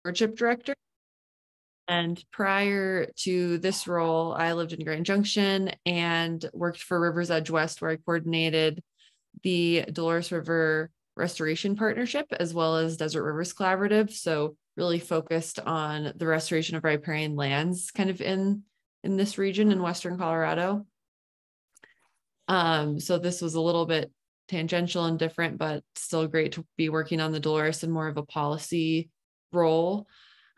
stewardship director. And prior to this role, I lived in Grand Junction and worked for Rivers Edge West, where I coordinated the Dolores River Restoration Partnership, as well as Desert Rivers Collaborative. So really focused on the restoration of riparian lands kind of in this region in Western Colorado. So this was a little bit tangential and different, but still great to be working on the Dolores in more of a policy role,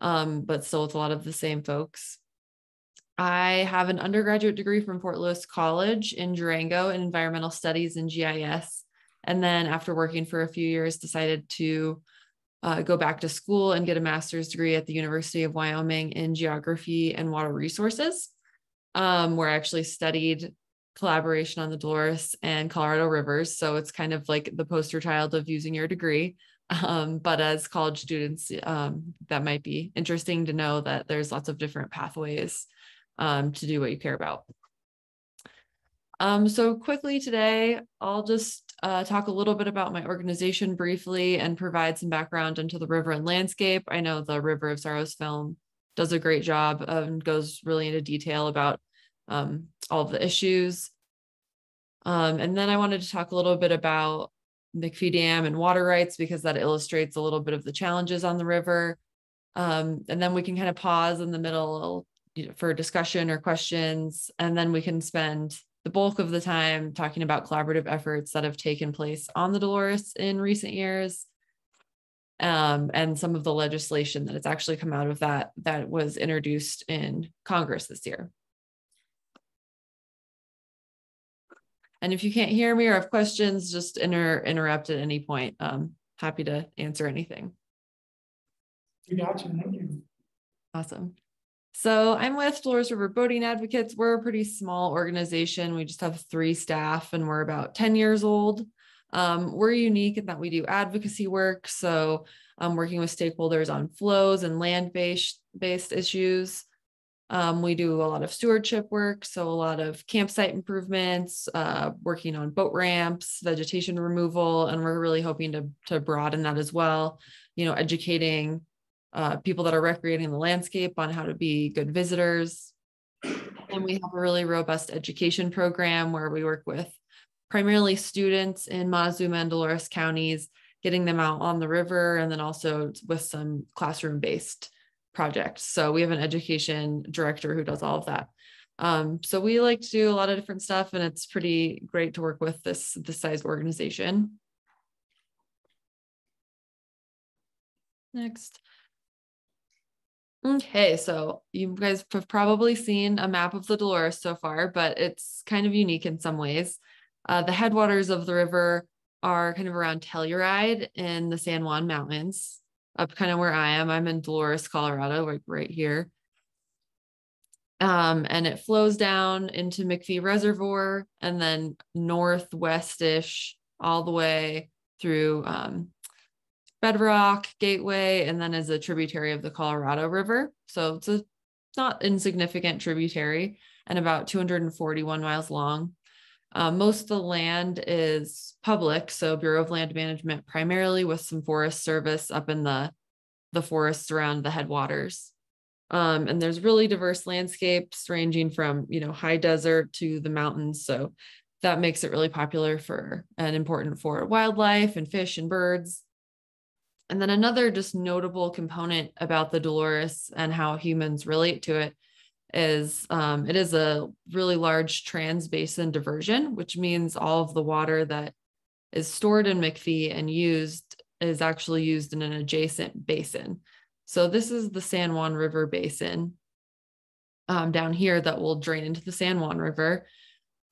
but still with a lot of the same folks. I have an undergraduate degree from Fort Lewis College in Durango in environmental studies and GIS. And then after working for a few years, decided to go back to school and get a master's degree at the University of Wyoming in geography and water resources, where I actually studied collaboration on the Dolores and Colorado rivers. So it's kind of like the poster child of using your degree. But as college students, that might be interesting to know that there's lots of different pathways to do what you care about. So quickly today, I'll just talk a little bit about my organization briefly and provide some background into the river and landscape. I know the River of Sorrows film does a great job and goes really into detail about all of the issues. And then I wanted to talk a little bit about McPhee Dam and water rights, because that illustrates a little bit of the challenges on the river. And then we can kind of pause in the middle, for discussion or questions, and then we can spend the bulk of the time talking about collaborative efforts that have taken place on the Dolores in recent years, and some of the legislation that has actually come out of that was introduced in Congress this year. And if you can't hear me or have questions, just interrupt at any point. Happy to answer anything. We got you. Thank you. Awesome. So I'm with Dolores River Boating Advocates. We're a pretty small organization. We just have 3 staff and we're about 10 years old. We're unique in that we do advocacy work. So I'm working with stakeholders on flows and land-based issues. We do a lot of stewardship work, so a lot of campsite improvements, working on boat ramps, vegetation removal, and we're really hoping to broaden that as well, educating people that are recreating the landscape on how to be good visitors. And we have a really robust education program where we work with primarily students in Montezuma and Dolores counties, getting them out on the river, and then also with some classroom-based projects. So we have an education director who does all of that. So we like to do a lot of different stuff, and it's pretty great to work with this size organization. Next. Okay, so you guys have probably seen a map of the Dolores so far, but it's kind of unique in some ways. The headwaters of the river are kind of around Telluride in the San Juan Mountains, up kind of where I am. I'm in Dolores, Colorado, like right here. And it flows down into McPhee Reservoir and then northwest-ish all the way through Bedrock, Gateway, and then is a tributary of the Colorado River. So it's a not insignificant tributary and about 241 miles long. Most of the land is public, so Bureau of Land Management primarily, with some Forest Service up in the forests around the headwaters. And there's really diverse landscapes ranging from, high desert to the mountains. So that makes it really popular and important for wildlife and fish and birds. And then another just notable component about the Dolores and how humans relate to it is it is a really large trans-basin diversion, which means all of the water that is stored in McPhee and used is actually used in an adjacent basin. So this is the San Juan River Basin down here that will drain into the San Juan River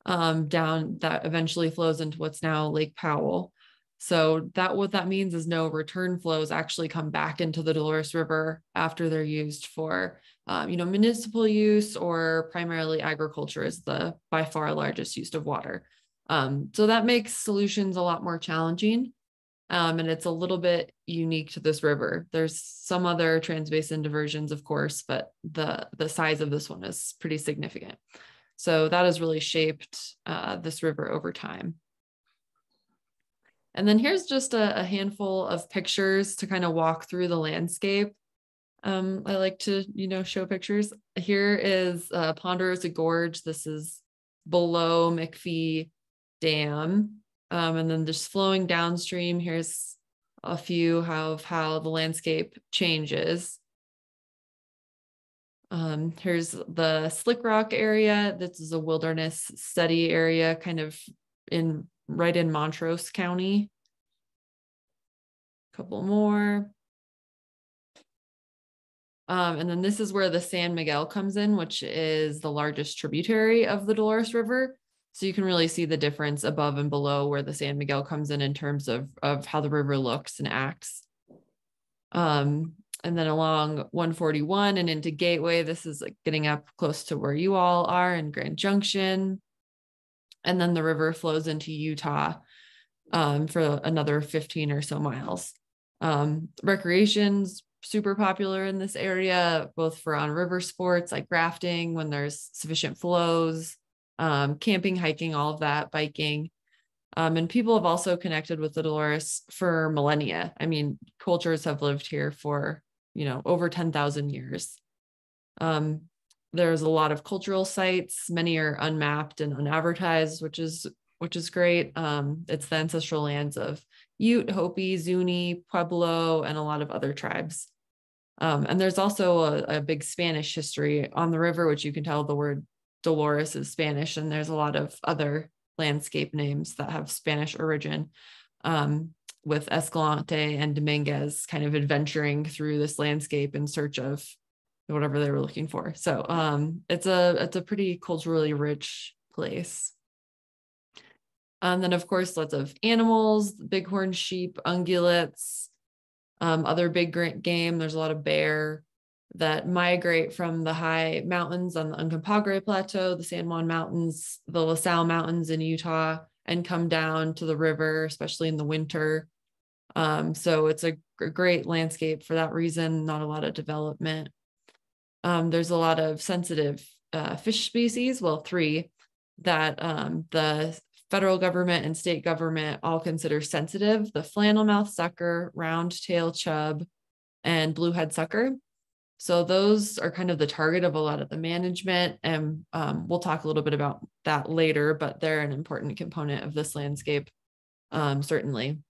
down that eventually flows into what's now Lake Powell. So what that means is no return flows actually come back into the Dolores River after they're used for, municipal use, or primarily agriculture is the by far largest use of water. So that makes solutions a lot more challenging. And it's a little bit unique to this river. There's some other transbasin diversions, of course, but the size of this one is pretty significant. So that has really shaped this river over time. And then here's just a handful of pictures to kind of walk through the landscape. I like to, show pictures. Here is Ponderosa Gorge. This is below McPhee Dam. And then just flowing downstream, here's a few of how the landscape changes. Here's the Slick Rock area. This is a wilderness study area, kind of right in Montrose County. A couple more. And then this is where the San Miguel comes in, which is the largest tributary of the Dolores River. So you can really see the difference above and below where the San Miguel comes in terms of how the river looks and acts. And then along 141 and into Gateway, this is like getting up close to where you all are in Grand Junction. And then the river flows into Utah for another 15 or so miles. Recreation's super popular in this area, both for on river sports like rafting when there's sufficient flows, camping, hiking, all of that, biking. And people have also connected with the Dolores for millennia. I mean, cultures have lived here for, over 10,000 years. There's a lot of cultural sites. Many are unmapped and unadvertised, which is great. It's the ancestral lands of Ute, Hopi, Zuni, Pueblo, and a lot of other tribes. And there's also a big Spanish history on the river, which you can tell the word Dolores is Spanish, and there's a lot of other landscape names that have Spanish origin, with Escalante and Dominguez kind of adventuring through this landscape in search of whatever they were looking for. So it's a pretty culturally rich place. And then, of course, lots of animals, bighorn sheep, ungulates, other big game. There's a lot of bear that migrate from the high mountains on the Uncompahgre Plateau, the San Juan Mountains, the La Salle Mountains in Utah, and come down to the river, especially in the winter. So it's a great landscape for that reason, not a lot of development. There's a lot of sensitive fish species, well, 3, that the federal government and state government all consider sensitive: the flannelmouth sucker, round-tail chub, and bluehead sucker. So those are kind of the target of a lot of the management, and we'll talk a little bit about that later, but they're an important component of this landscape, certainly.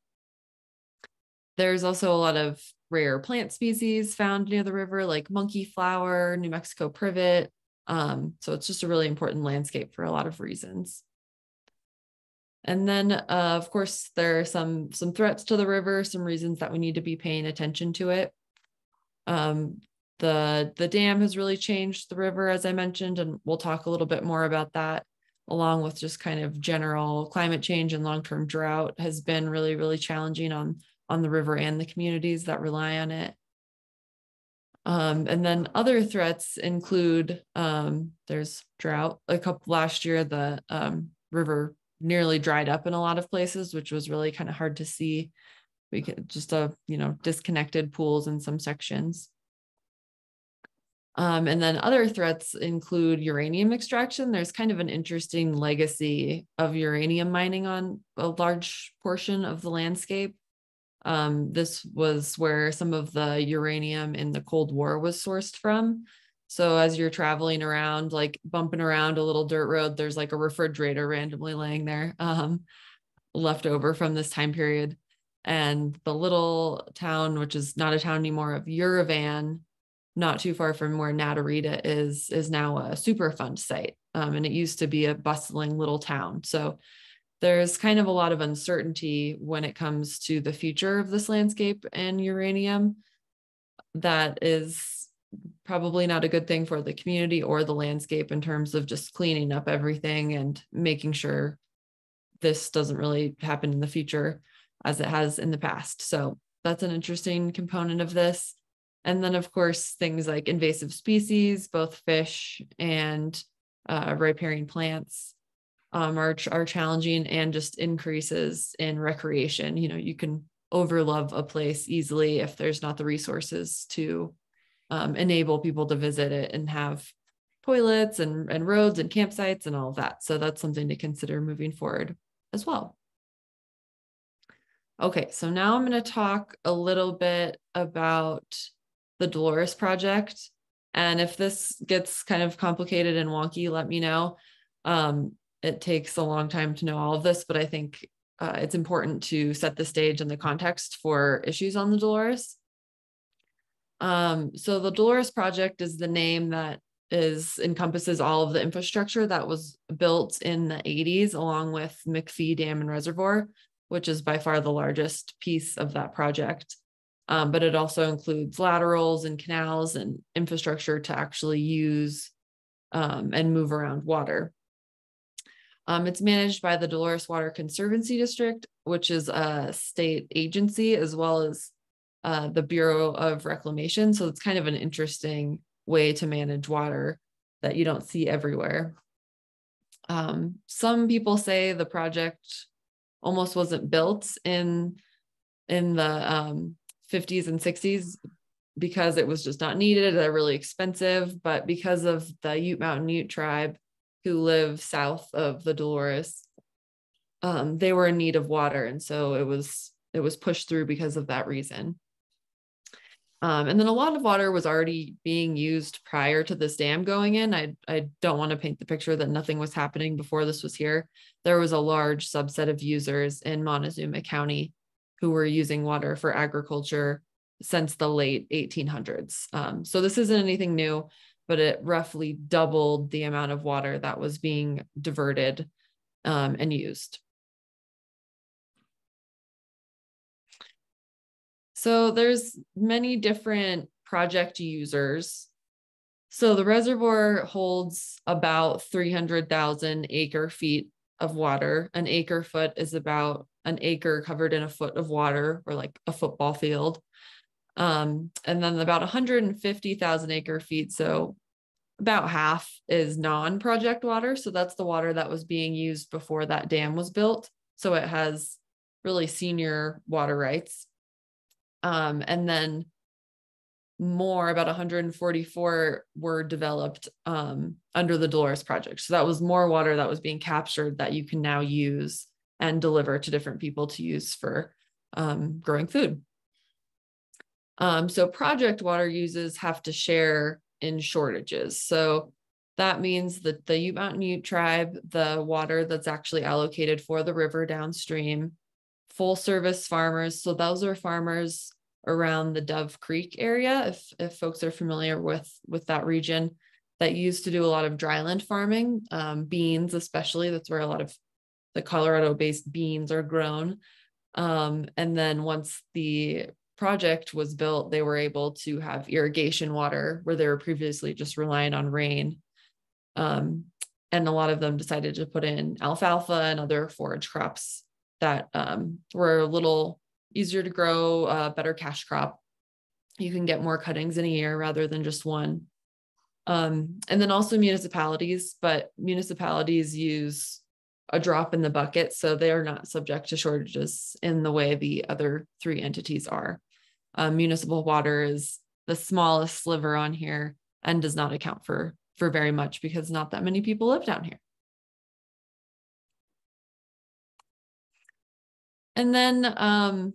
There's also a lot of rare plant species found near the river, like monkey flower, New Mexico privet. So it's just a really important landscape for a lot of reasons. And then, of course, there are some threats to the river, some reasons that we need to be paying attention to it. The dam has really changed the river, as I mentioned, and we'll talk a little bit more about that, along with just kind of general climate change and long-term drought has been really, really challenging on the river and the communities that rely on it. And then other threats include, there's drought. Last year, the river nearly dried up in a lot of places, which was really kind of hard to see. We could just, disconnected pools in some sections. And then other threats include uranium extraction. There's kind of an interesting legacy of uranium mining on a large portion of the landscape. This was where some of the uranium in the Cold War was sourced from. So as you're traveling around, like bumping around a little dirt road, there's like a refrigerator randomly laying there, left over from this time period. And the little town, which is not a town anymore, of Uravan, not too far from where Natarita is now a Superfund site. And it used to be a bustling little town. So there's kind of a lot of uncertainty when it comes to the future of this landscape and uranium. That is probably not a good thing for the community or the landscape in terms of just cleaning up everything and making sure this doesn't really happen in the future as it has in the past. So that's an interesting component of this. And then, of course, things like invasive species, both fish and riparian plants, are challenging, and just increases in recreation. You can overlove a place easily if there's not the resources to enable people to visit it and have toilets and roads and campsites and all of that. So that's something to consider moving forward as well. Okay, so now I'm going to talk a little bit about the Dolores project. And if this gets kind of complicated and wonky, let me know. It takes a long time to know all of this, but I think it's important to set the stage and the context for issues on the Dolores. So the Dolores project is the name that encompasses all of the infrastructure that was built in the 80s, along with McPhee Dam and Reservoir, which is by far the largest piece of that project. But it also includes laterals and canals and infrastructure to actually use and move around water. It's managed by the Dolores Water Conservancy District, which is a state agency, as well as the Bureau of Reclamation. So it's kind of an interesting way to manage water that you don't see everywhere. Some people say the project almost wasn't built in the 50s and 60s because it was just not needed. They're really expensive, but because of the Ute Mountain Ute tribe who live south of the Dolores, they were in need of water, and so it was pushed through because of that reason. And then a lot of water was already being used prior to this dam going in. I don't want to paint the picture that nothing was happening before this was here. There was a large subset of users in Montezuma County who were using water for agriculture since the late 1800s. So this isn't anything new, but it roughly doubled the amount of water that was being diverted and used. So there's many different project users. So the reservoir holds about 300,000 acre feet of water. An acre foot is about an acre covered in a foot of water, or like a football field. And then about 150,000 acre feet, so about half, is non-project water. So that's the water that was being used before that dam was built. So it has really senior water rights. And then more, about 144 were developed under the Dolores project. So that was more water that was being captured that you can now use and deliver to different people to use for growing food. So project water users have to share in shortages. So that means that the Ute Mountain Ute tribe, the water that's actually allocated for the river downstream, full service farmers. So those are farmers around the Dove Creek area, if folks are familiar with that region, that used to do a lot of dryland farming, beans especially. That's where a lot of the Colorado-based beans are grown. And then once the project was built, they were able to have irrigation water where they were previously just relying on rain. And a lot of them decided to put in alfalfa and other forage crops that were a little easier to grow, better cash crop. You can get more cuttings in a year rather than just one. And then also municipalities, but municipalities use a drop in the bucket, so they are not subject to shortages in the way the other three entities are. Municipal water is the smallest sliver on here and does not account for very much because not that many people live down here. And then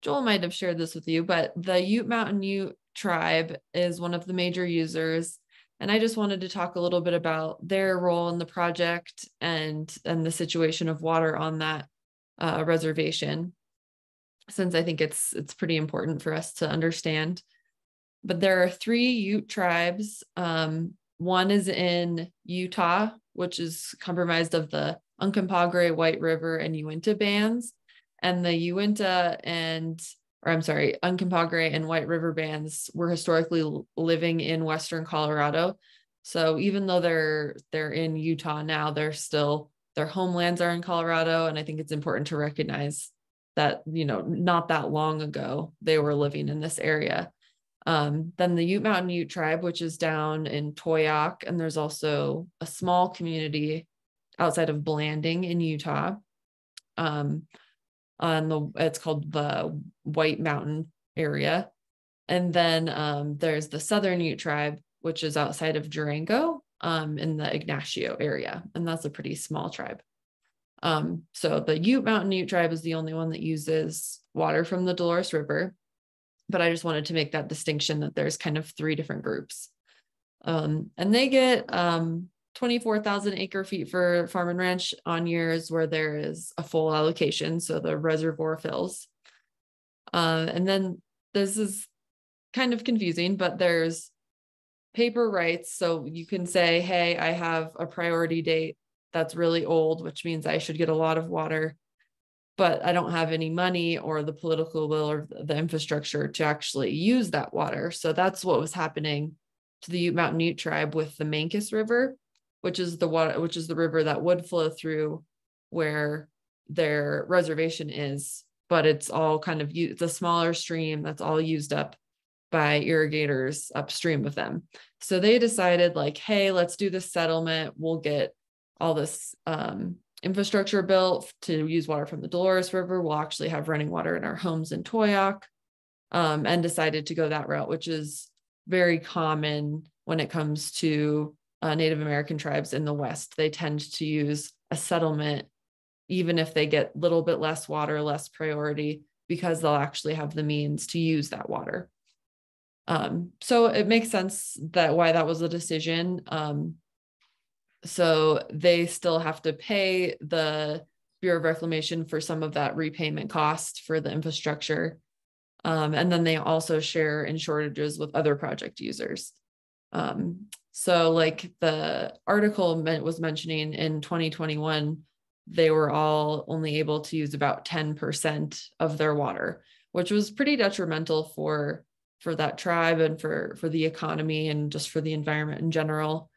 Joel might have shared this with you, but the Ute Mountain Ute tribe is one of the major users. And I just wanted to talk a little bit about their role in the project and the situation of water on that reservation, since I think it's pretty important for us to understand. But there are 3 Ute tribes. One is in Utah, which is comprised of the Uncompahgre, White River, and Uinta bands. And the Uinta Uncompahgre and White River bands were historically living in Western Colorado. So even though they're in Utah now, their homelands are in Colorado. And I think it's important to recognize that, not that long ago, they were living in this area. Then the Ute Mountain Ute tribe, which is down in Toyac, and there's also a small community outside of Blanding in Utah. It's called the White Mountain area. And then there's the Southern Ute tribe, which is outside of Durango, in the Ignacio area. And that's a pretty small tribe. So the Ute Mountain Ute tribe is the only one that uses water from the Dolores River. But I just wanted to make that distinction that there's kind of 3 different groups. And they get 24,000 acre feet for farm and ranch on years where there is a full allocation. So the reservoir fills. And then this is kind of confusing, but there's paper rights. So you can say, hey, I have a priority date that's really old, which means I should get a lot of water, but I don't have any money or the political will or the infrastructure to actually use that water. So that's what was happening to the Ute Mountain Ute tribe with the Mancos River, which is the river that would flow through where their reservation is, but it's all kind of it's a smaller stream that's all used up by irrigators upstream of them. So they decided like, hey, let's do this settlement. We'll get all this infrastructure built to use water from the Dolores River. We'll actually have running water in our homes in Toyoak, and decided to go that route, which is very common when it comes to Native American tribes in the West. They tend to use a settlement, even if they get a little bit less water, less priority, because they'll actually have the means to use that water. So it makes sense why that was a decision. So they still have to pay the Bureau of Reclamation for some of that repayment cost for the infrastructure. And then they also share in shortages with other project users. So like the article was mentioning in 2021, they were all only able to use about 10% of their water, which was pretty detrimental for that tribe and for the economy and just for the environment in general.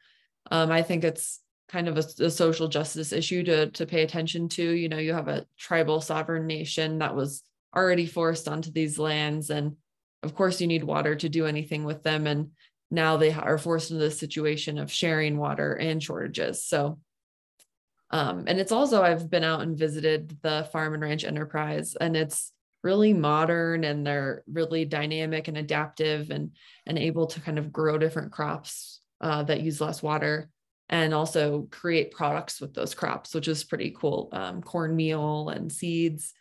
I think it's kind of a social justice issue to pay attention to. You know, you have a tribal sovereign nation that was already forced onto these lands, and of course you need water to do anything with them, and now they are forced into this situation of sharing water and shortages. So and it's also, I've been out and visited the farm and ranch enterprise, and it's really modern, and they're really dynamic and adaptive and able to kind of grow different crops that use less water, and also create products with those crops, which is pretty cool. Cornmeal and seeds,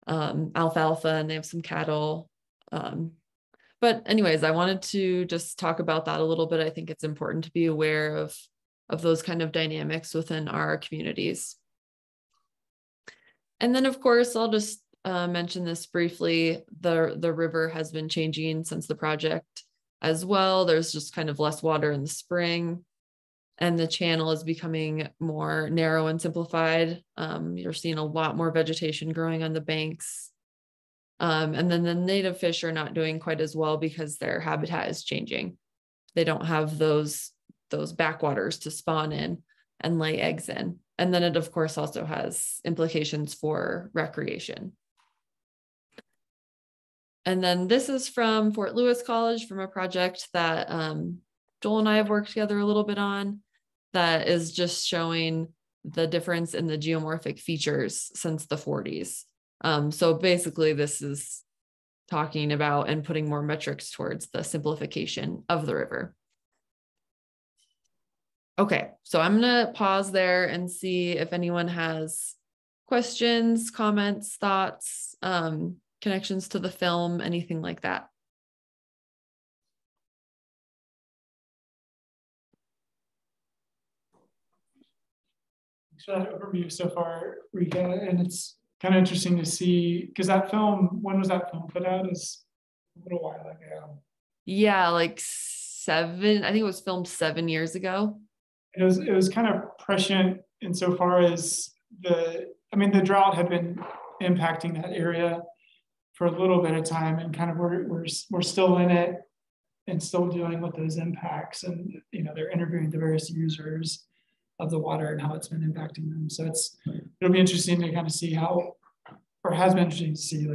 alfalfa, and they have some cattle. But anyways, I wanted to just talk about that a little bit. I think it's important to be aware of those kind of dynamics within our communities. And then of course, I'll just mention this briefly. The river has been changing since the project as well. There's just kind of less water in the spring, and the channel is becoming more narrow and simplified. You're seeing a lot more vegetation growing on the banks. And then the native fish are not doing quite as well because their habitat is changing. They don't have those backwaters to spawn in and lay eggs in. And then it, of course, also has implications for recreation. And then this is from Fort Lewis College, from a project that Joel and I have worked together a little bit on, that is just showing the difference in the geomorphic features since the 40s. So basically this is talking about and putting more metrics towards the simplification of the river. Okay, so I'm gonna pause there and see if anyone has questions, comments, thoughts, connections to the film, anything like that. Thanks for that overview so far, Rica. And it's kind of interesting to see, because that film, when was that film put out? Is a little while ago. Yeah, like I think it was filmed 7 years ago. It was kind of prescient insofar as the drought had been impacting that area for a little bit of time, and kind of we're still in it and still dealing with those impacts. And they're interviewing the various users of the water and how it's been impacting them. So it'll be interesting to kind of see has been interesting to see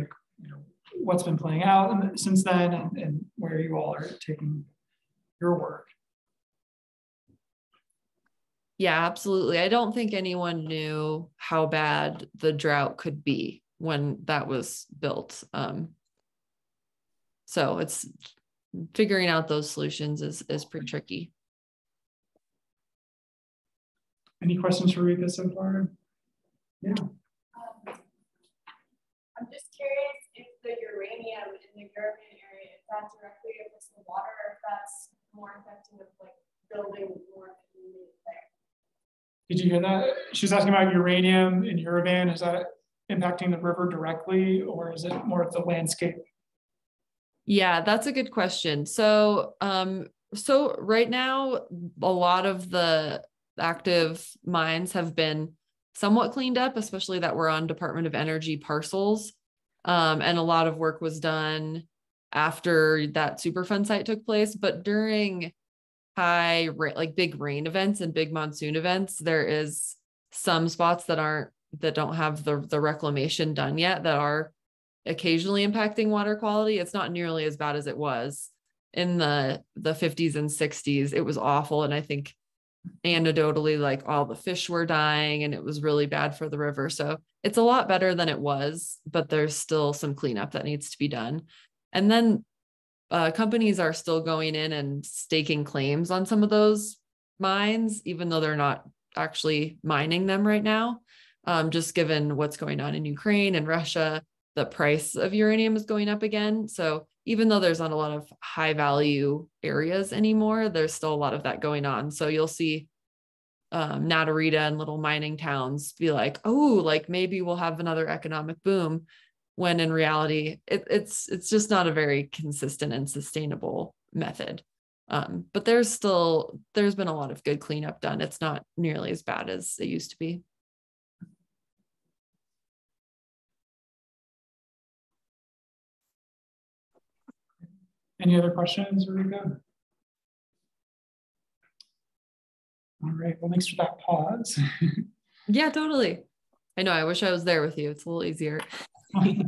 what's been playing out since then, and where you all are taking your work. Yeah, absolutely. I don't think anyone knew how bad the drought could be when that was built. So it's figuring out those solutions is pretty tricky. Any questions for Rica so far? Yeah. I'm just curious if the uranium in the European area that directly if it's the water, or if that's more affecting of like building more community there. Did you hear that? She's asking about uranium in Uravan. Is that impacting the river directly, or is it more of the landscape? Yeah, that's a good question. So, so right now, a lot of the active mines have been somewhat cleaned up, especially that were on Department of Energy parcels. And a lot of work was done after that Superfund site took place. But during like big rain events and big monsoon events, there is some spots that don't have the reclamation done yet that are occasionally impacting water quality. It's not nearly as bad as it was in the 50s and 60s. It was awful. And I think anecdotally, like all the fish were dying and it was really bad for the river. So it's a lot better than it was, but there's still some cleanup that needs to be done. And then companies are still going in and staking claims on some of those mines, even though they're not actually mining them right now. Just given what's going on in Ukraine and Russia, the price of uranium is going up again. So even though there's not a lot of high value areas anymore, there's still a lot of that going on. So you'll see Natarita and little mining towns be like, oh, like maybe we'll have another economic boom, when in reality, it's just not a very consistent and sustainable method. But there's been a lot of good cleanup done. It's not nearly as bad as it used to be. Any other questions, Rica? All right, well, thanks for that pause. Yeah, totally. I know, I wish I was there with you. It's a little easier. Cool.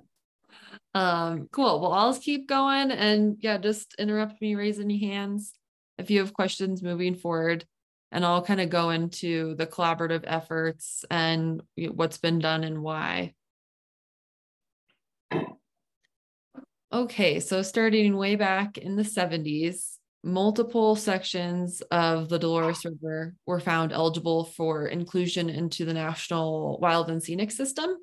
Well, I'll keep going, and yeah, just interrupt me, raise any hands if you have questions moving forward, and I'll kind of go into the collaborative efforts and what's been done and why. Okay, so starting way back in the 70s, multiple sections of the Dolores River were found eligible for inclusion into the National Wild and Scenic System.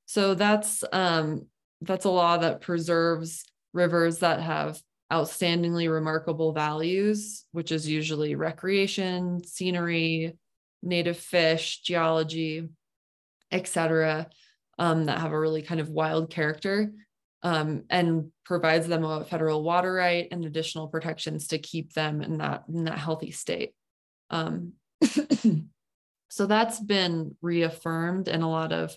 So that's a law that preserves rivers that have outstandingly remarkable values, which is usually recreation, scenery, native fish, geology, etc., that have a really kind of wild character. And provides them a federal water right and additional protections to keep them in that healthy state. So that's been reaffirmed in a lot of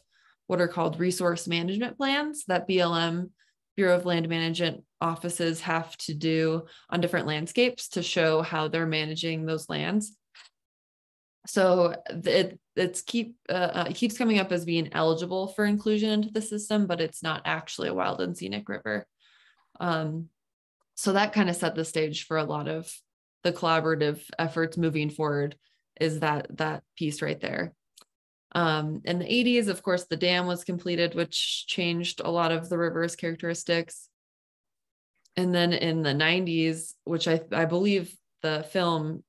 what are called resource management plans that BLM, Bureau of Land Management offices have to do on different landscapes to show how they're managing those lands. So it keeps coming up as being eligible for inclusion into the system, but it's not actually a wild and scenic river. So that kind of set the stage for a lot of the collaborative efforts moving forward, is that piece right there. In the 80s, of course, the dam was completed, which changed a lot of the river's characteristics. And then in the 90s, which I believe the film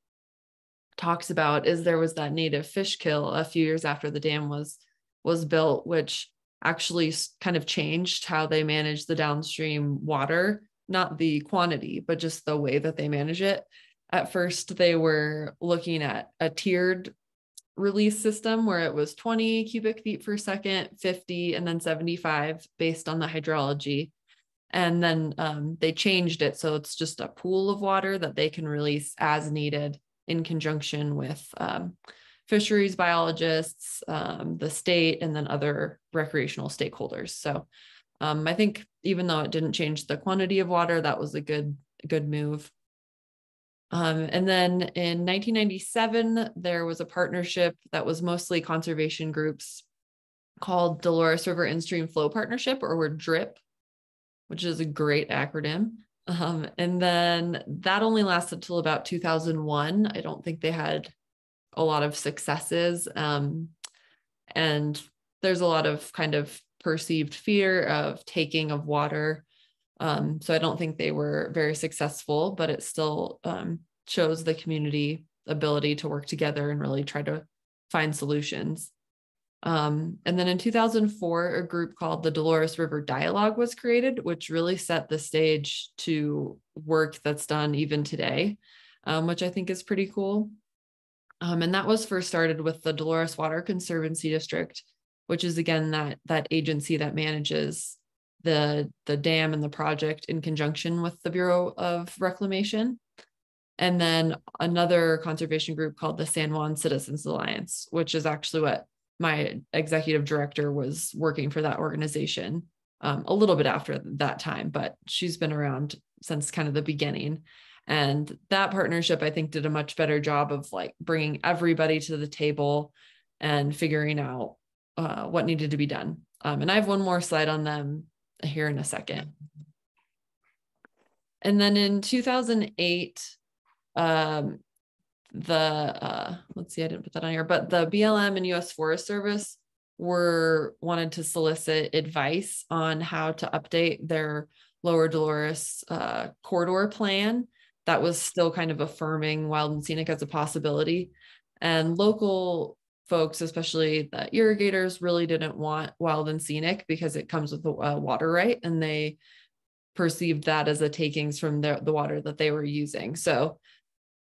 talks about, is there was that native fish kill a few years after the dam was built, which actually kind of changed how they manage the downstream water, not the quantity, but just the way that they manage it. At first, they were looking at a tiered release system where it was 20 cubic feet per second, 50, and then 75 based on the hydrology. And then they changed it so it's just a pool of water that they can release as needed in conjunction with fisheries biologists, the state, and then other recreational stakeholders. So I think even though it didn't change the quantity of water, that was a good move. And then in 1997, there was a partnership that was mostly conservation groups called Dolores River In-Stream Flow Partnership, or DRIP, which is a great acronym. And then that only lasted till about 2001. I don't think they had a lot of successes. And there's a lot of kind of perceived fear of taking of water. So I don't think they were very successful, but it still shows the community ability to work together and really try to find solutions. And then in 2004, a group called the Dolores River Dialogue was created, which really set the stage to work that's done even today, which I think is pretty cool. And that was first started with the Dolores Water Conservancy District, which is again that agency that manages the dam and the project in conjunction with the Bureau of Reclamation. And then another conservation group called the San Juan Citizens Alliance, which is actually what my executive director was working for that organization a little bit after that time, but she's been around since kind of the beginning. And that partnership, I think, did a much better job of like bringing everybody to the table and figuring out what needed to be done. And I have one more slide on them here in a second. And then in 2008, let's see, I didn't put that on here, but the BLM and US Forest Service wanted to solicit advice on how to update their Lower Dolores corridor plan that was still kind of affirming wild and scenic as a possibility. And local folks, especially the irrigators, really didn't want wild and scenic because it comes with the water right, and they perceived that as a takings from the water that they were using. So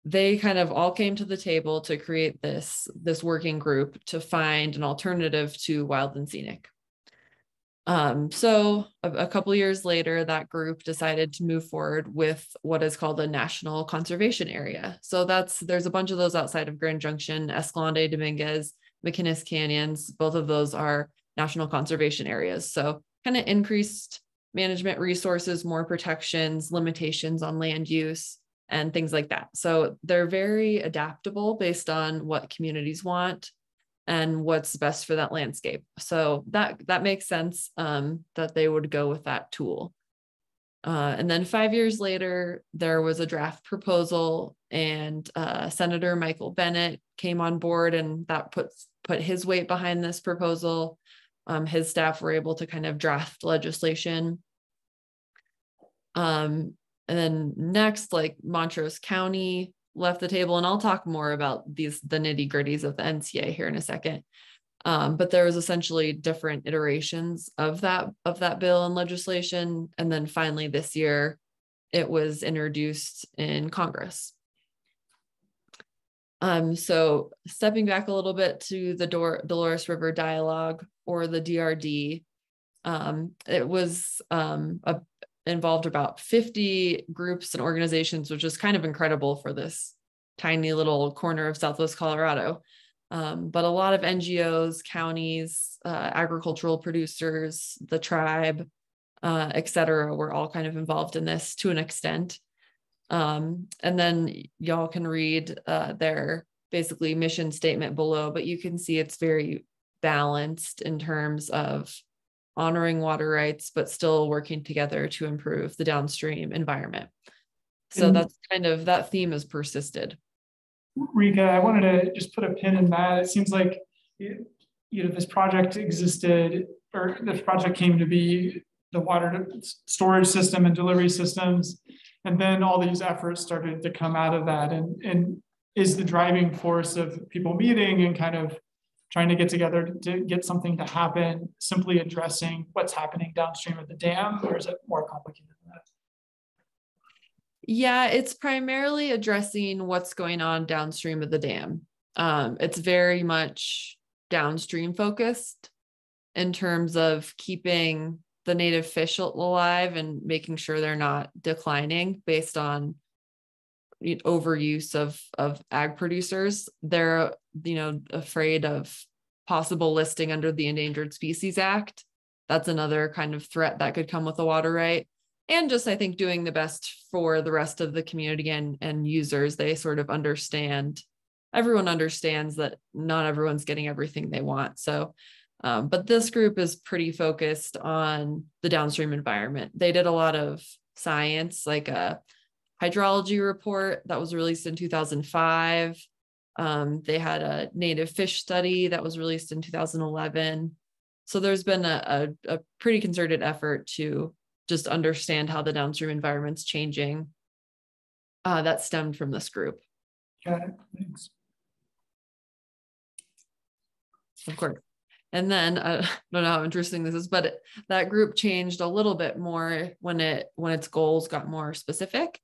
they kind of all came to the table to create this working group to find an alternative to wild and scenic. So a couple of years later, that group decided to move forward with what is called a national conservation area. So there's a bunch of those outside of Grand Junction, Escalante, Dominguez, McInnes Canyons. Both of those are national conservation areas. So kind of increased management resources, more protections, limitations on land use, and things like that. So they're very adaptable based on what communities want and what's best for that landscape. So that makes sense that they would go with that tool. And then 5 years later, there was a draft proposal, and Senator Michael Bennett came on board, and that put his weight behind this proposal. His staff were able to kind of draft legislation. And then next, like Montrose County left the table, and I'll talk more about the nitty gritties of the NCA here in a second. But there was essentially different iterations of that bill and legislation. And then finally this year, it was introduced in Congress. So stepping back a little bit to the Dolores River Dialogue, or the DRD, it was involved about 50 groups and organizations, which is kind of incredible for this tiny little corner of Southwest Colorado. But a lot of NGOs, counties, agricultural producers, the tribe, et cetera, were all kind of involved in this to an extent. And then y'all can read their basically mission statement below, but you can see it's very balanced in terms of honoring water rights, but still working together to improve the downstream environment. So that's kind of, that theme has persisted. Rica, I wanted to just put a pin in that. It seems like, this project existed, or this project came to be, the water storage system and delivery systems. And then all these efforts started to come out of that, and is the driving force of people meeting and kind of trying to get together to get something to happen simply addressing what's happening downstream of the dam, or is it more complicated than that? Yeah, it's primarily addressing what's going on downstream of the dam. It's very much downstream focused in terms of keeping the native fish alive and making sure they're not declining based on overuse of ag producers. They're afraid of possible listing under the Endangered Species Act. That's another kind of threat that could come with the water right. And just, I think, doing the best for the rest of the community and users. They sort of understand, everyone understands that not everyone's getting everything they want. So, but this group is pretty focused on the downstream environment. They did a lot of science, like a hydrology report that was released in 2005. They had a native fish study that was released in 2011. So there's been a pretty concerted effort to just understand how the downstream environment's changing. That stemmed from this group. Got it. Thanks. Of course. And then I don't know how interesting this is, but that group changed a little bit more when its goals got more specific.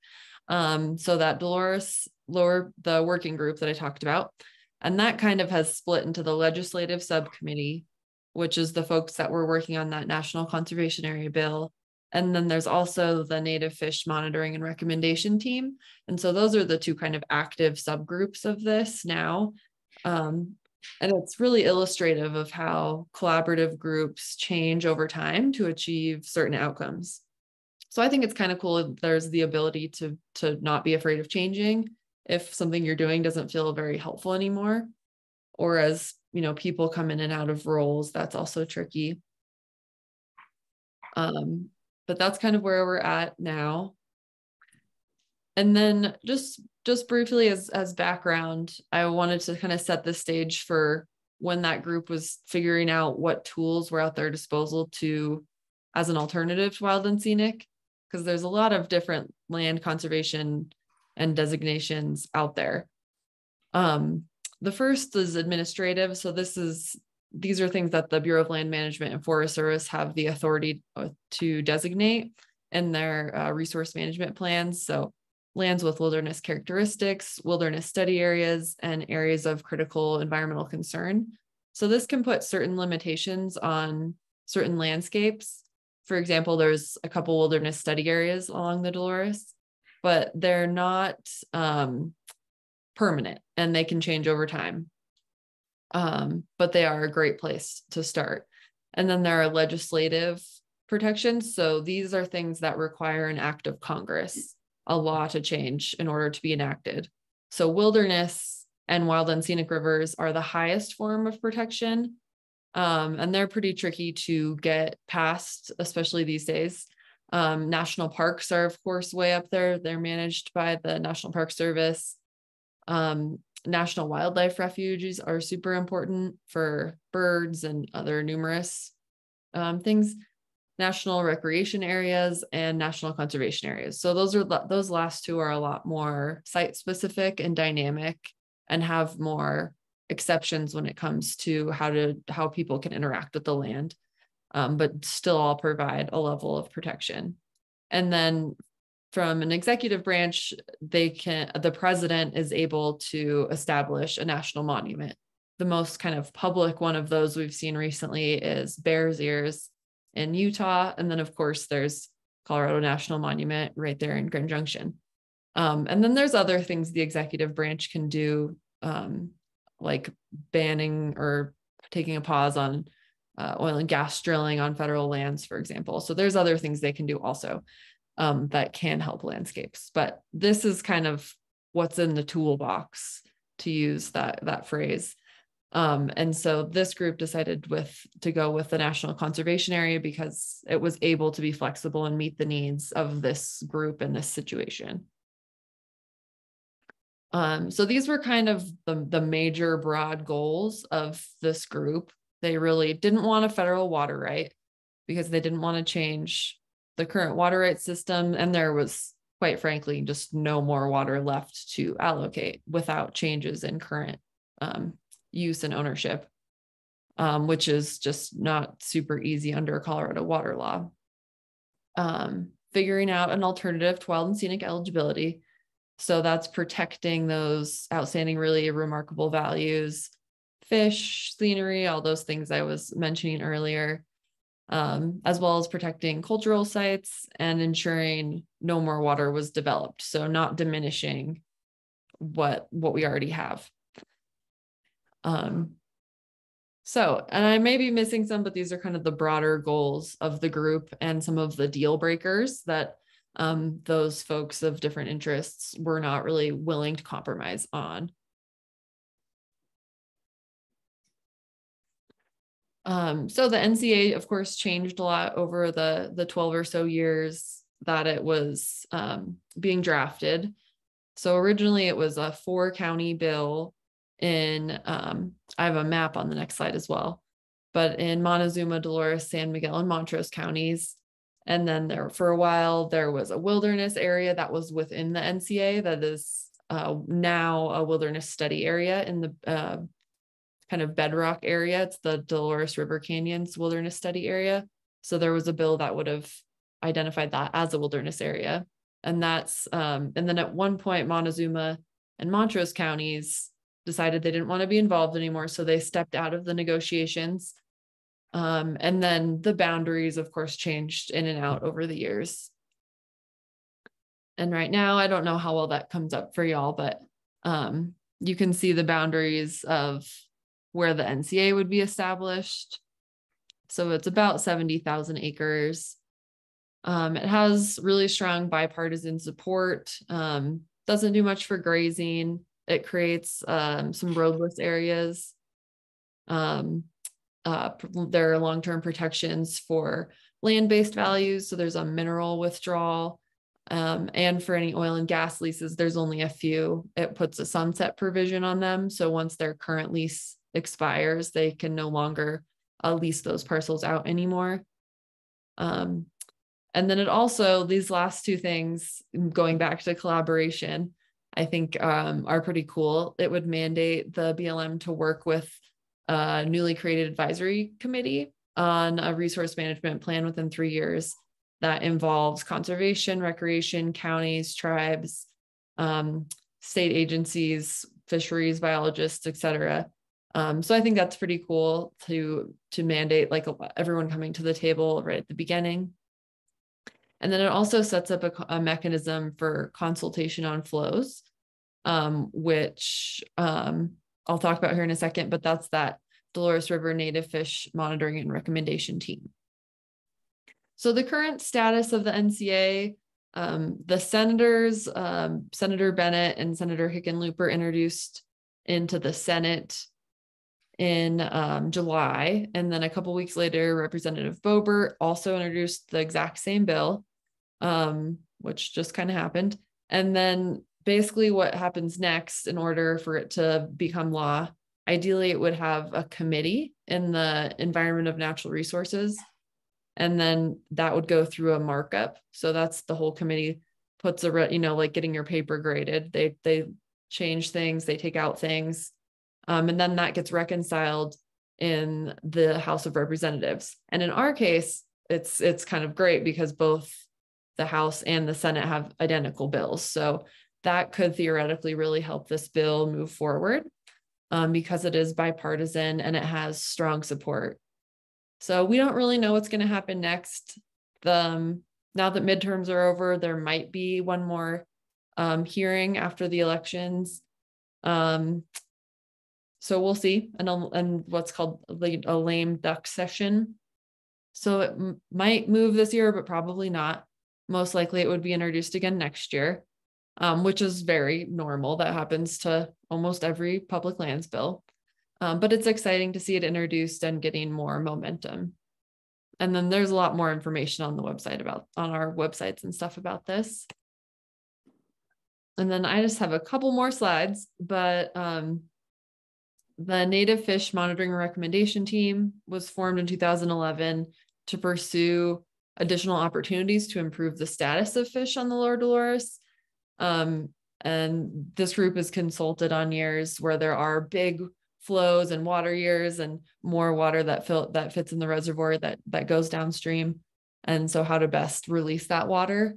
So that Dolores the working group that I talked about, and that kind of has split into the legislative subcommittee, which is the folks that were working on that National Conservation Area bill. And then there's also the Native Fish Monitoring and Recommendation Team. And so those are the two kind of active subgroups of this now. And it's really illustrative of how collaborative groups change over time to achieve certain outcomes. So I think it's kind of cool. There's the ability to not be afraid of changing if something you're doing doesn't feel very helpful anymore. Or as, people come in and out of roles, that's also tricky. But that's kind of where we're at now. And then just briefly as background, I wanted to kind of set the stage for when that group was figuring out what tools were at their disposal as an alternative to wild and scenic, because there's a lot of different land conservation and designations out there. The first is administrative. So these are things that the Bureau of Land Management and Forest Service have the authority to designate in their resource management plans. So lands with wilderness characteristics, wilderness study areas, and areas of critical environmental concern. So this can put certain limitations on certain landscapes. For example, there's a couple wilderness study areas along the Dolores, but they're not permanent and they can change over time. But they are a great place to start. And then there are legislative protections. So these are things that require an act of Congress, a law to change in order to be enacted. So wilderness and wild and scenic rivers are the highest form of protection. And they're pretty tricky to get past, especially these days. National parks are, of course, way up there. They're managed by the National Park Service. National wildlife refuges are super important for birds and other numerous things. National recreation areas and national conservation areas. So those last two are a lot more site specific and dynamic and have more exceptions when it comes to how people can interact with the land, but still all provide a level of protection. And then from an executive branch, the president is able to establish a national monument. The most kind of public one of those we've seen recently is Bears Ears in Utah. And then of course there's Colorado National Monument right there in Grand Junction. And then there's other things the executive branch can do, like banning or taking a pause on oil and gas drilling on federal lands, for example. So there's other things they can do also that can help landscapes. But this is kind of what's in the toolbox, to use that phrase. And so this group decided to go with the National Conservation Area because it was able to be flexible and meet the needs of this group in this situation. So these were kind of the major broad goals of this group. They really didn't want a federal water right because they didn't want to change the current water rights system. And there was, quite frankly, just no more water left to allocate without changes in current use and ownership, which is just not super easy under Colorado water law. Figuring out an alternative to wild and scenic eligibility. So that's protecting those outstanding, really remarkable values, fish, scenery, all those things I was mentioning earlier, as well as protecting cultural sites and ensuring no more water was developed. So not diminishing what we already have. So, and I may be missing some, but these are kind of the broader goals of the group and some of the deal breakers that those folks of different interests were not really willing to compromise on. So the NCA, of course, changed a lot over the 12 or so years that it was being drafted. So originally it was a 4-county bill in, I have a map on the next slide as well, but in Montezuma, Dolores, San Miguel, and Montrose counties. And then for a while, there was a wilderness area that was within the NCA that is now a wilderness study area in the kind of bedrock area. It's the Dolores River Canyons Wilderness Study Area. So there was a bill that would have identified that as a wilderness area. And that's, and then at one point, Montezuma and Montrose counties decided they didn't want to be involved anymore. So they stepped out of the negotiations. And then the boundaries, of course, changed in and out over the years. And right now, I don't know how well that comes up for y'all, but you can see the boundaries of where the NCA would be established. So it's about 70,000 acres. It has really strong bipartisan support, doesn't do much for grazing. It creates some roadless areas. There are long-term protections for land-based values. So there's a mineral withdrawal. And for any oil and gas leases, there's only a few. It puts a sunset provision on them. So once their current lease expires, they can no longer lease those parcels out anymore. And then it also, these last two things, going back to collaboration, I think are pretty cool. It would mandate the BLM to work with a newly created advisory committee on a resource management plan within 3 years that involves conservation, recreation, counties, tribes, state agencies, fisheries, biologists, et cetera. So I think that's pretty cool to mandate like everyone coming to the table right at the beginning. And then it also sets up a mechanism for consultation on flows, which I'll talk about here in a second, but that's that Dolores River Native Fish Monitoring and Recommendation Team. So the current status of the NCA, the senators, Senator Bennett and Senator Hickenlooper introduced into the Senate in July. And then a couple weeks later, Representative Boebert also introduced the exact same bill, which just kind of happened. And then basically what happens next in order for it to become law, ideally it would have a committee in the Environment of Natural Resources. And then that would go through a markup. So that's the whole committee puts a, like getting your paper graded. They change things, they take out things. And then that gets reconciled in the House of Representatives. And in our case, it's kind of great because both the House and the Senate have identical bills. So that could theoretically really help this bill move forward because it is bipartisan and it has strong support. So we don't really know what's going to happen next. Now that midterms are over, there might be one more hearing after the elections. So we'll see, and what's called a lame duck session. So it might move this year, but probably not. Most likely it would be introduced again next year, which is very normal. That happens to almost every public lands bill. But it's exciting to see it introduced and getting more momentum. And then there's a lot more information on the website on our websites and stuff about this. And then I just have a couple more slides, but the Native Fish Monitoring and Recommendation Team was formed in 2011 to pursue additional opportunities to improve the status of fish on the Lower Dolores. And this group is consulted on years where there are big flows and water years and more water that fits in the reservoir that goes downstream. And so how to best release that water.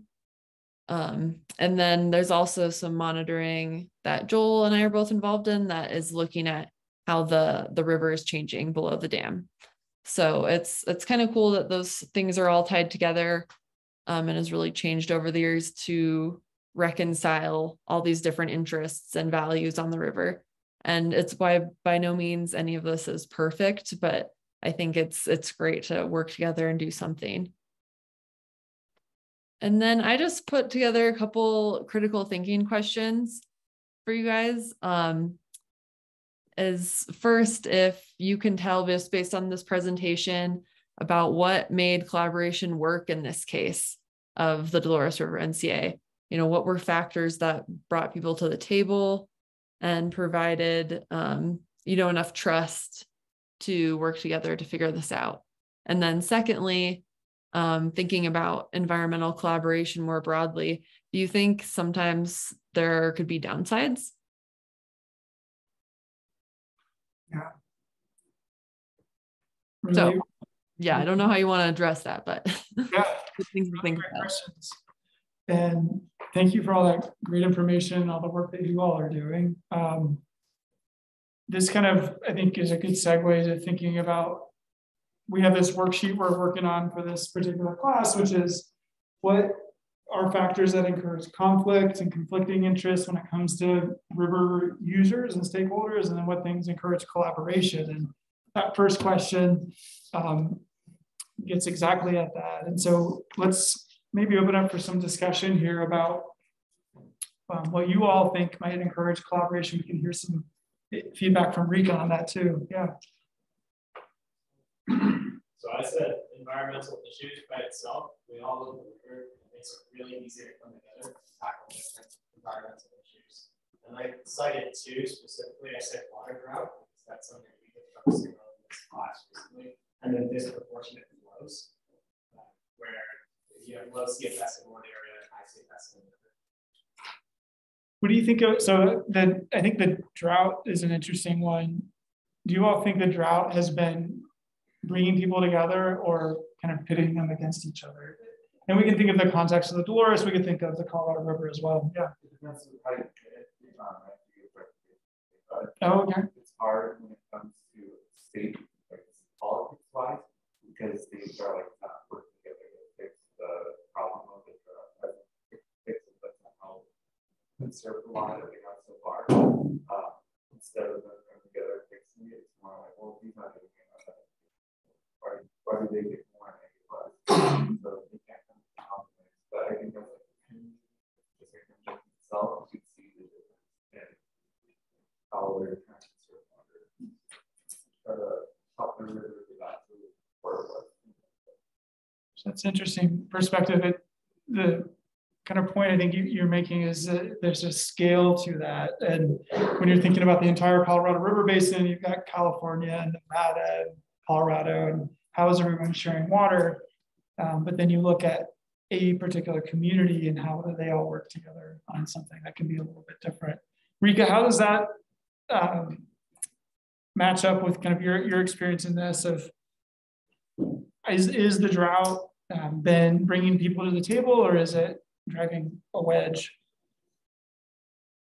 And then there's also some monitoring that Joel and I are both involved in that is looking at how the river is changing below the dam. So it's kind of cool that those things are all tied together and has really changed over the years to reconcile all these different interests and values on the river. And it's why by no means any of this is perfect, but I think it's great to work together and do something. And then I just put together a couple critical thinking questions for you guys. Is first, if you can tell just based on this presentation about what made collaboration work in this case of the Dolores River NCA. What were factors that brought people to the table and provided enough trust to work together to figure this out. And then secondly, thinking about environmental collaboration more broadly, do you think sometimes there could be downsides? Yeah, Really, yeah, I don't know how you want to address that, but yeah, good things to really think great about. questions. And thank you for all that great information, all the work that you all are doing. This kind of, I think, is a good segue to thinking about, we have this worksheet we're working on for this particular class, which is what are factors that encourage conflict and conflicting interests when it comes to river users and stakeholders, and then what things encourage collaboration. And that first question gets exactly at that. And so let's maybe open up for some discussion here about what you all think might encourage collaboration. We can hear some feedback from Rica on that too. Yeah. So I said environmental issues by itself, we all look at the river, it makes it really easy to come together to tackle different environmental issues. And I cited two specifically. I said water drought, because that's something we've been focusing on in this class recently, and then disproportionate flows, where you have low CFS in one area and high CFS in another. What do you think of, so then I think the drought is an interesting one. Do you all think the drought has been bringing people together or kind of pitting them against each other? And we can think of the context of the Dolores, we could think of the Colorado River as well. Yeah. Oh, okay. It's hard when it comes to state politics wise, because these are like not working together to fix the problem of the fix it, but somehow conserve the line that we have so far. Instead of them coming together and fixing it, it's more like, well, he's not doing it. Why do they get more and they get less? So they can't come to compromise. But I think that's like just like itself, you can see the difference in how they're trying to conserve water. Try to help the river get back to where it was. That's interesting perspective. The kind of point I think you're making is that there's a scale to that. And when you're thinking about the entire Colorado River Basin, you've got California and Nevada and Colorado, and how is everyone sharing water? But then you look at a particular community and how do they all work together on something that can be a little bit different. Rica, how does that match up with kind of your experience in this? Of is the drought been bringing people to the table, or is it driving a wedge?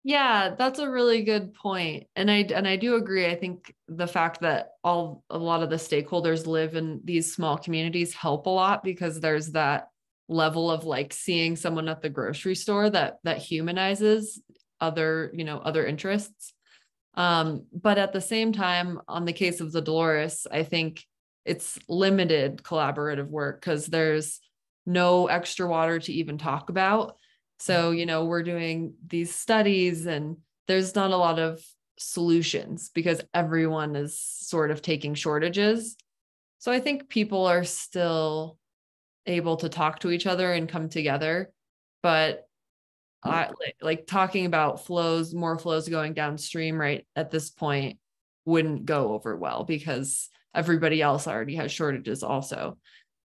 Yeah, that's a really good point. And I do agree. I think the fact that a lot of the stakeholders live in these small communities help a lot, because there's that level of like seeing someone at the grocery store that humanizes other interests. But at the same time, on the case of the Dolores, I think it's limited collaborative work because there's no extra water to even talk about. So, we're doing these studies and there's not a lot of solutions because everyone is sort of taking shortages. So I think people are still able to talk to each other and come together. But like talking about more flows going downstream right at this point wouldn't go over well because everybody else already has shortages also.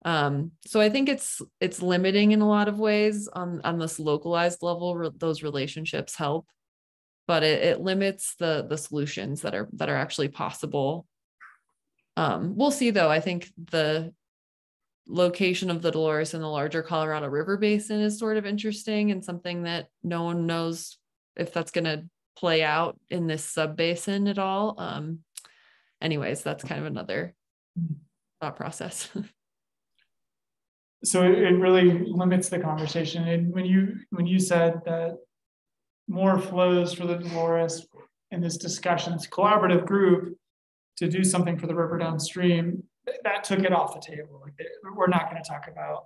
So I think it's limiting in a lot of ways on this localized level. Those relationships help, but it limits the solutions that are actually possible. We'll see though. I think the location of the Dolores in the larger Colorado River Basin is sort of interesting and something that no one knows if that's going to play out in this sub-basin at all. Anyways, that's kind of another thought process. So it really limits the conversation. And when you said that more flows for the Dolores in this discussion, this collaborative group to do something for the river downstream, that took it off the table. Like we're not going to talk about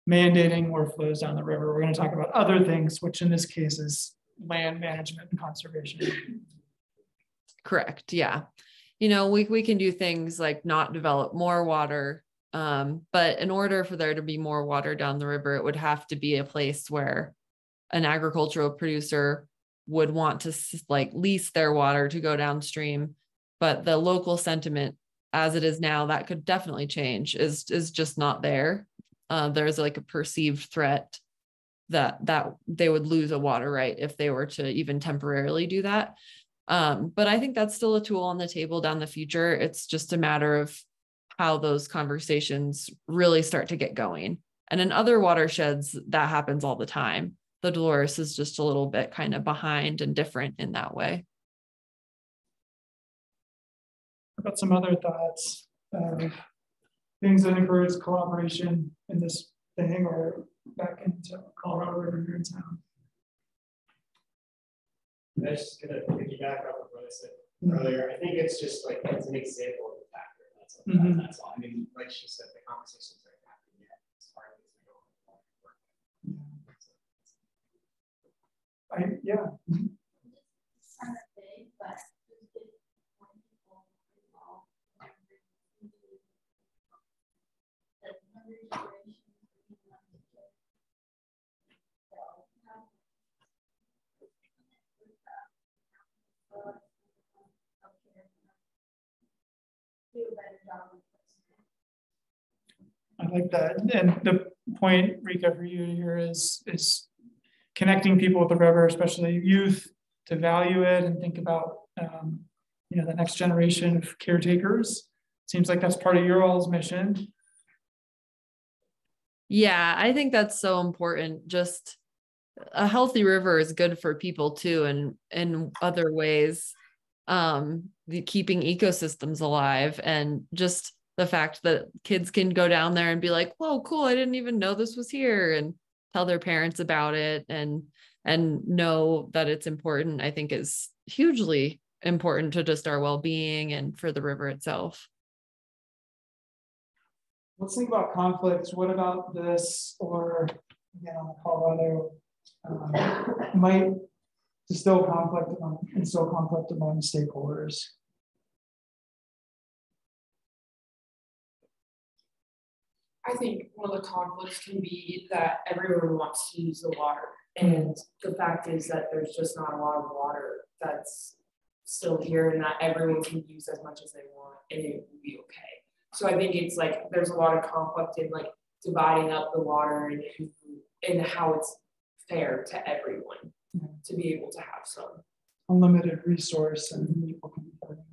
mandating more flows down the river. We're going to talk about other things, which in this case is land management and conservation. Correct. Yeah. We can do things like not develop more water. But in order for there to be more water down the river, it would have to be a place where an agricultural producer would want to like lease their water to go downstream. But the local sentiment as it is now, that could definitely change, is just not there. There's like a perceived threat that they would lose a water right if they were to even temporarily do that. But I think that's still a tool on the table down the future. It's just a matter of how those conversations really start to get going. And in other watersheds, that happens all the time. The Dolores is just a little bit kind of behind and different in that way. Got some other thoughts of things that encourage collaboration in this thing, or back into Colorado River here in town. I was just gonna piggyback off of what I said earlier. I think it's just like, it's an example of the factor. That's all. I mean, like she said, the conversations are happening yet. It's hard to go. Yeah. I like that. And the point, Rica, for you here is connecting people with the river, especially youth, to value it and think about the next generation of caretakers. Seems like that's part of your all's mission. Yeah, I think that's so important. Just a healthy river is good for people too, and in other ways, keeping ecosystems alive, and just the fact that kids can go down there and be like, whoa, cool, I didn't even know this was here, and tell their parents about it, and know that it's important, I think is hugely important to just our well-being and for the river itself. Let's think about conflicts. What about this, or again on Colorado, might instill conflict among stakeholders? I think one of the conflicts can be that everyone wants to use the water. And the fact is that there's just not a lot of water that's still here, and that everyone can use as much as they want and it will be okay. So I think it's like there's a lot of conflict in like dividing up the water and how it's fair to everyone to be able to have some unlimited resource and people can be part of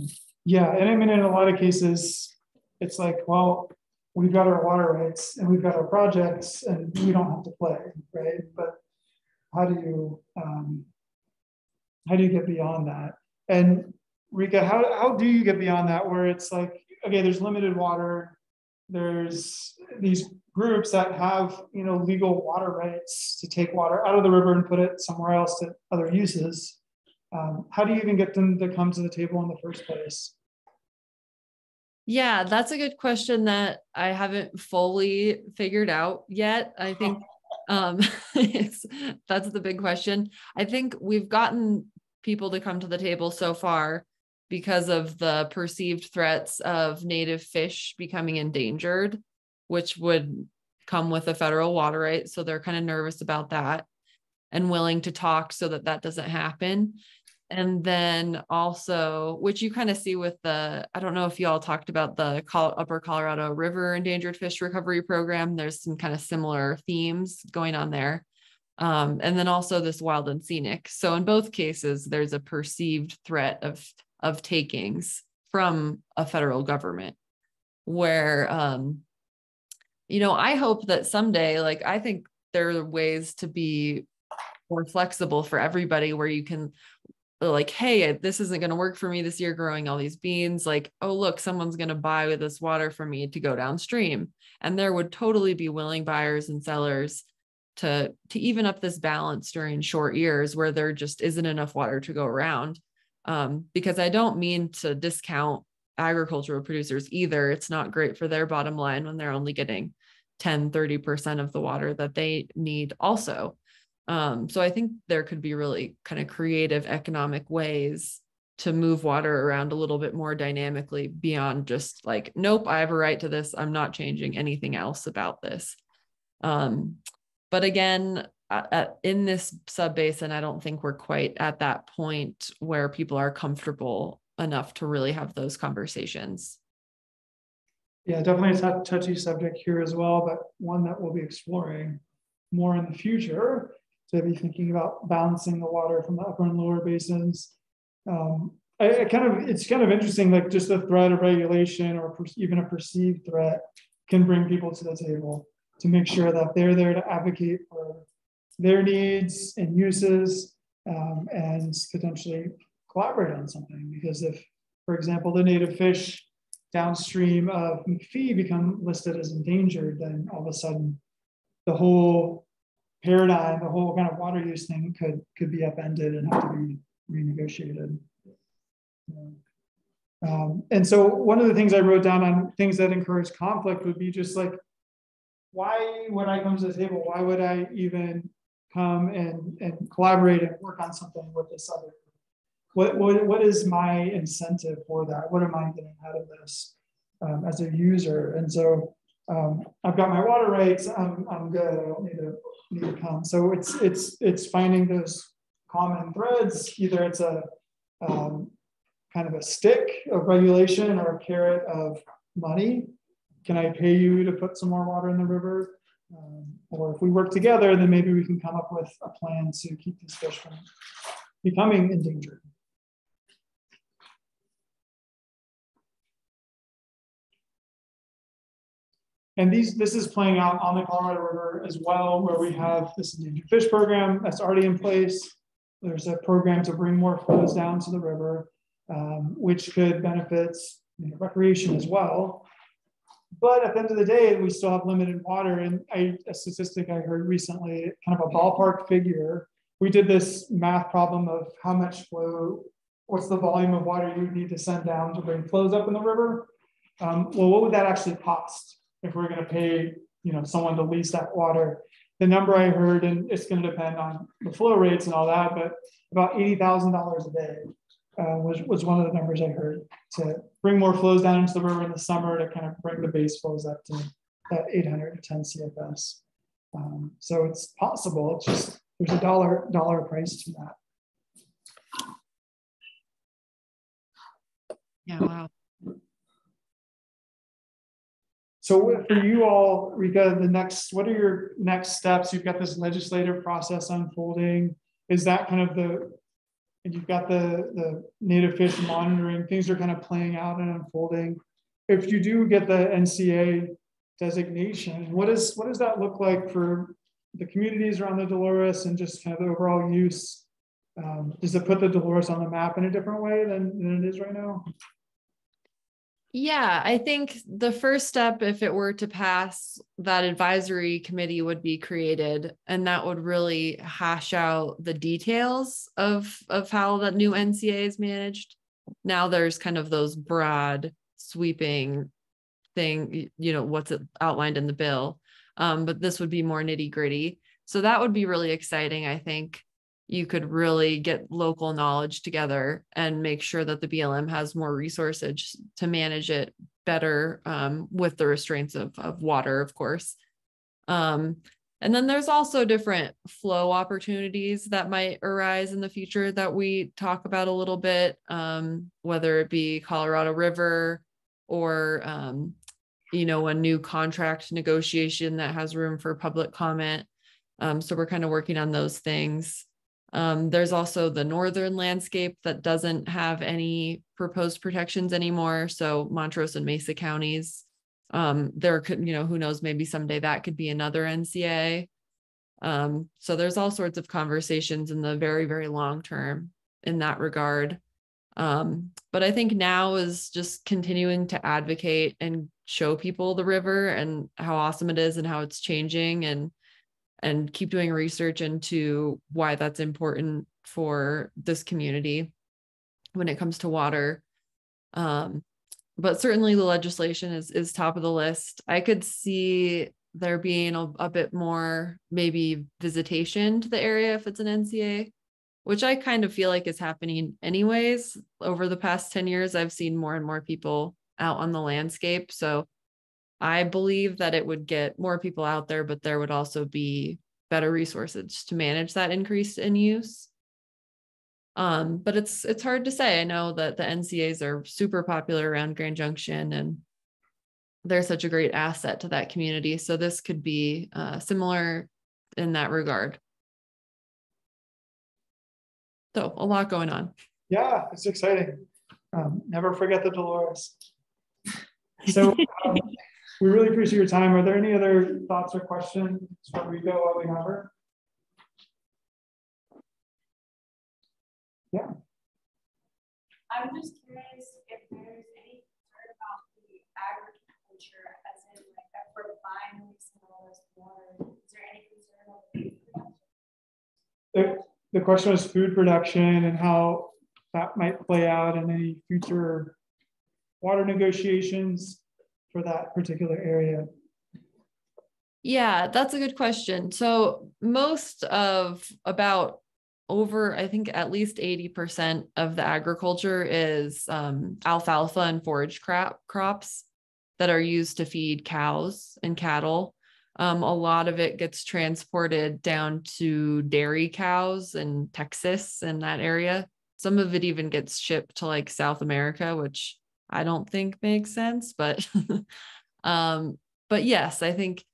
it. Yeah, and I mean in a lot of cases, it's like, well, we've got our water rights and we've got our projects and we don't have to play, right? But how do you get beyond that? And Rica, how do you get beyond that, where it's like, okay, there's limited water, there's these groups that have legal water rights to take water out of the river and put it somewhere else to other uses. How do you even get them to come to the table in the first place? Yeah, that's a good question that I haven't fully figured out yet. I think that's the big question. I think we've gotten people to come to the table so far because of the perceived threats of native fish becoming endangered, which would come with a federal water right. So they're kind of nervous about that and willing to talk so that that doesn't happen. And then also, which you kind of see with I don't know if you all talked about the Upper Colorado River Endangered Fish Recovery Program. There's some kind of similar themes going on there. And then also this wild and scenic. So in both cases, there's a perceived threat of takings from a federal government where, I hope that someday, like, I think there are ways to be more flexible for everybody where you can like, hey, this isn't going to work for me this year growing all these beans. Like, oh, look, someone's going to buy this water from me to go downstream. And there would totally be willing buyers and sellers to even up this balance during short years where there just isn't enough water to go around. Because I don't mean to discount agricultural producers either. It's not great for their bottom line when they're only getting 10-30% of the water that they need also. So I think there could be really kind of creative economic ways to move water around a little bit more dynamically beyond just like, nope, I have a right to this. I'm not changing anything else about this. But again, in this sub-basin, I don't think we're quite at that point where people are comfortable enough to really have those conversations. Yeah, definitely a touchy subject here as well, but one that we'll be exploring more in the future, to be thinking about balancing the water from the upper and lower basins. it's kind of interesting, like just the threat of regulation or even a perceived threat can bring people to the table to make sure that they're there to advocate for their needs and uses, and potentially collaborate on something. Because if, for example, the native fish downstream of McPhee become listed as endangered, then all of a sudden the whole paradigm, the whole kind of water use thing could be upended and have to be renegotiated. And so one of the things I wrote down on things that encourage conflict would be just like, why would I come to the table? Why would I even come and collaborate and work on something with this other group? What is my incentive for that? What am I getting out of this as a user? And so I've got my water rights. I'm good. I don't need to come. So it's finding those common threads. Either it's a kind of a stick of regulation or a carrot of money. Can I pay you to put some more water in the river? Or if we work together, then maybe we can come up with a plan to keep these fish from becoming endangered. And this is playing out on the Colorado River as well, where we have this endangered fish program that's already in place. There's a program to bring more flows down to the river, which could benefit recreation as well. But at the end of the day, we still have limited water. And a statistic I heard recently, kind of a ballpark figure, we did this math problem of how much flow, what's the volume of water you would need to send down to bring flows up in the river? Well, what would that actually cost if we're going to pay someone to lease that water? The number I heard, and it's going to depend on the flow rates and all that, but about $80,000 a day was one of the numbers I heard to bring more flows down into the river in the summer to kind of bring the base flows up to that 810 CFS. So it's possible. It's just there's a dollar price to that. Yeah, wow. So for you all, Rica, what are your next steps? You've got this legislative process unfolding. Is that kind of and you've got the native fish monitoring, things are kind of playing out and unfolding. If you do get the NCA designation, what does that look like for the communities around the Dolores and just kind of the overall use? Does it put the Dolores on the map in a different way than it is right now? Yeah, I think the first step, if it were to pass, that advisory committee would be created, and that would really hash out the details of how that new NCA is managed. Now there's kind of those broad sweeping thing, what's outlined in the bill. But this would be more nitty gritty. So that would be really exciting. I think you could really get local knowledge together and make sure that the BLM has more resources to manage it better, with the restraints of water, of course. And then there's also different flow opportunities that might arise in the future that we talk about a little bit, whether it be Colorado River or, a new contract negotiation that has room for public comment. So we're kind of working on those things. There's also the northern landscape that doesn't have any proposed protections anymore. So Montrose and Mesa counties, there could, who knows, maybe someday that could be another NCA. So there's all sorts of conversations in the very, very long term in that regard. But I think now is just continuing to advocate and show people the river and how awesome it is and how it's changing, and keep doing research into why that's important for this community when it comes to water. But certainly the legislation is top of the list. I could see there being a bit more maybe visitation to the area if it's an NCA, which I kind of feel like is happening anyways. Over the past 10 years, I've seen more and more people out on the landscape. So I believe that it would get more people out there, but there would also be better resources to manage that increase in use. But it's hard to say. I know that the NCAs are super popular around Grand Junction, and they're such a great asset to that community. So this could be similar in that regard. So a lot going on. Yeah, it's exciting. Never forget the Dolores. So we really appreciate your time. Are there any other thoughts or questions before we go while we have her? Yeah. I'm just curious if there's any concern about the agriculture, as in like if we're buying some all this water, is there any concern about the food production? The question was food production and how that might play out in any future water negotiations for that particular area. Yeah, that's a good question. So most of about over, I think at least 80% of the agriculture is alfalfa and forage crops that are used to feed cows and cattle. A lot of it gets transported down to dairy cows in Texas and that area. Some of it even gets shipped to like South America, which I don't think makes sense, but yes, I think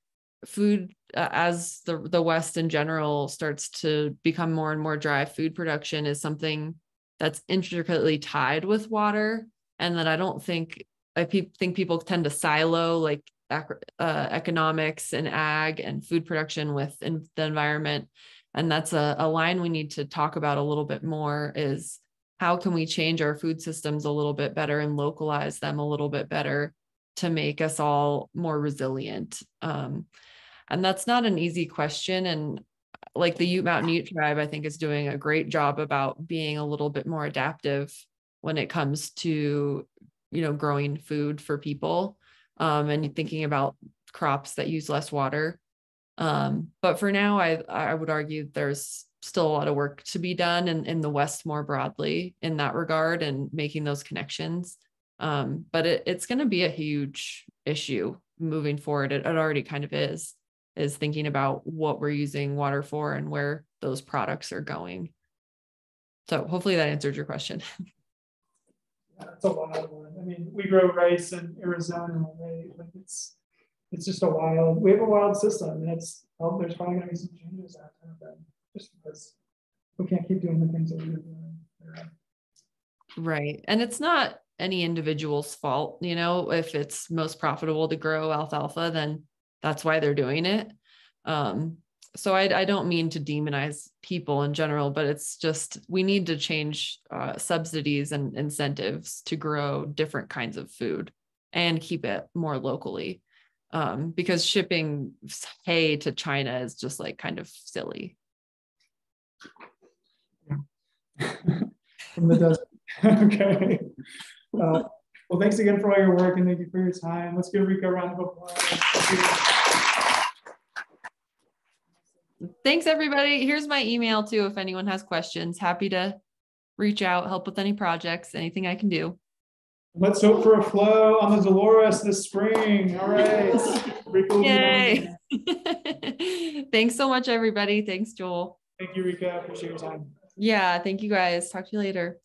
food as the West in general starts to become more and more dry, food production is something that's intricately tied with water, and that I think people tend to silo like economics and ag and food production with the environment. And that's a line we need to talk about a little bit more, is how can we change our food systems a little bit better and localize them a little bit better to make us all more resilient. And that's not an easy question. And like the Ute Mountain Ute tribe, I think is doing a great job about being a little bit more adaptive when it comes to, growing food for people, and thinking about crops that use less water. But for now, I would argue there's still a lot of work to be done in the West more broadly in that regard and making those connections. But it's going to be a huge issue moving forward. It already kind of is thinking about what we're using water for and where those products are going. So hopefully that answered your question. That's a wild one. I mean, we grow rice in Arizona, right? Like it's just we have a wild system, and there's probably going to be some changes that happen just because we can't keep doing the things that we're doing. Right. And it's not any individual's fault, if it's most profitable to grow alfalfa, then that's why they're doing it. So I don't mean to demonize people in general, but it's just, we need to change subsidies and incentives to grow different kinds of food and keep it more locally. Because shipping hay to China is just like kind of silly. From the desert. Okay. Well, thanks again for all your work, and thank you for your time. Let's give Rica a round of applause. Thanks, everybody. Here's my email too. If anyone has questions, happy to reach out, help with any projects, anything I can do. Let's hope for a flow on the Dolores this spring. All right. Yay. Thanks so much, everybody. Thanks, Joel. Thank you, Rica. Appreciate your time. Yeah, thank you guys. Talk to you later.